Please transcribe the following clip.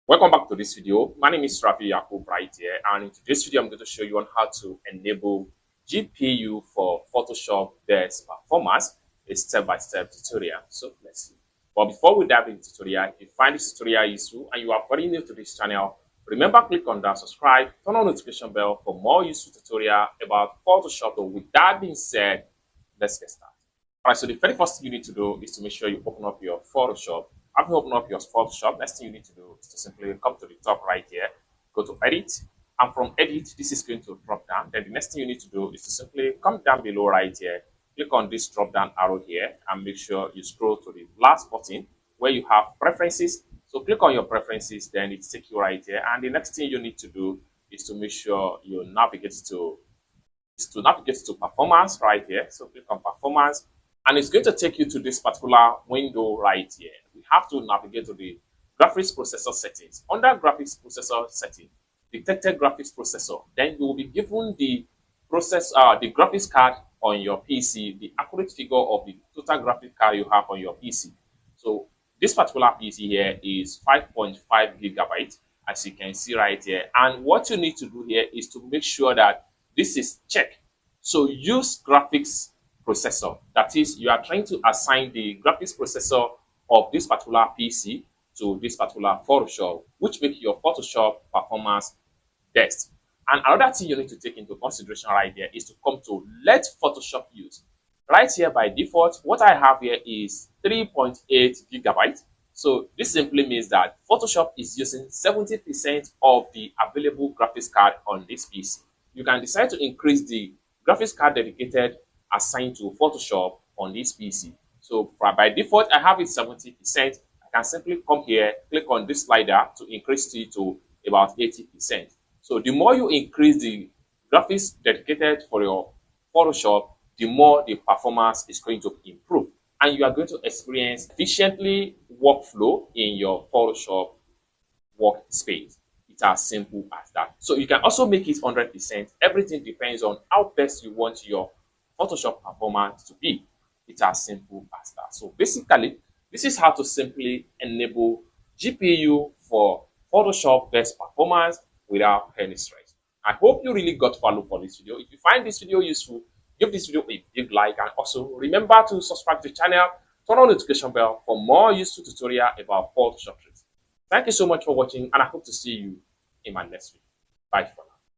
Welcome back to this video. My name is Rafi Yakub right here, and in today's video I'm going to show you on how to enable GPU for Photoshop best performance, a step-by-step tutorial. So let's see. But before we dive into the tutorial, if you find this tutorial useful and you are very new to this channel, remember click on that subscribe, turn on notification bell for more useful tutorial about Photoshop. So with that being said, let's get started. Alright, so the very first thing you need to do is to make sure you open up your Photoshop. After you open up your Photoshop, next thing you need to do is to simply come to the top right here, go to Edit, and from Edit, this is going to drop down. Then the next thing you need to do is to simply come down below right here, click on this drop down arrow here, and make sure you scroll to the last button where you have Preferences. So click on your Preferences, then it takes you right here. And the next thing you need to do is to make sure you navigate to Performance right here. So click on Performance, and it's going to take you to this particular window right here. We have to navigate to the graphics processor settings. Under graphics processor setting, detected graphics processor, then you will be given the the graphics card on your PC, the accurate figure of the total graphics card you have on your PC. So this particular PC here is 5.5 gigabytes, as you can see right here. And what you need to do here is to make sure that this is checked. So use graphics processor. That is, you are trying to assign the graphics processor of this particular PC to this particular Photoshop, which makes your Photoshop performance best. And another thing you need to take into consideration right here is to come to let Photoshop use. Right here by default, what I have here is 3.8 gigabytes. So this simply means that Photoshop is using 70% of the available graphics card on this PC. You can decide to increase the graphics card dedicated assigned to Photoshop on this PC. So by default, I have it 70%. I can simply come here, click on this slider to increase it to about 80%. So the more you increase the graphics dedicated for your Photoshop, the more the performance is going to improve. And you are going to experience efficiently workflow in your Photoshop workspace. It's as simple as that. So you can also make it 100%. Everything depends on how best you want your Photoshop performance to be. It's as simple as that. So basically, this is how to simply enable GPU for Photoshop best performance without any stress. I hope you really got value for this video. If you find this video useful, give this video a big like, and also remember to subscribe to the channel, turn on the notification bell for more useful tutorial about Photoshop tricks. Thank you so much for watching, and I hope to see you in my next video. Bye for now.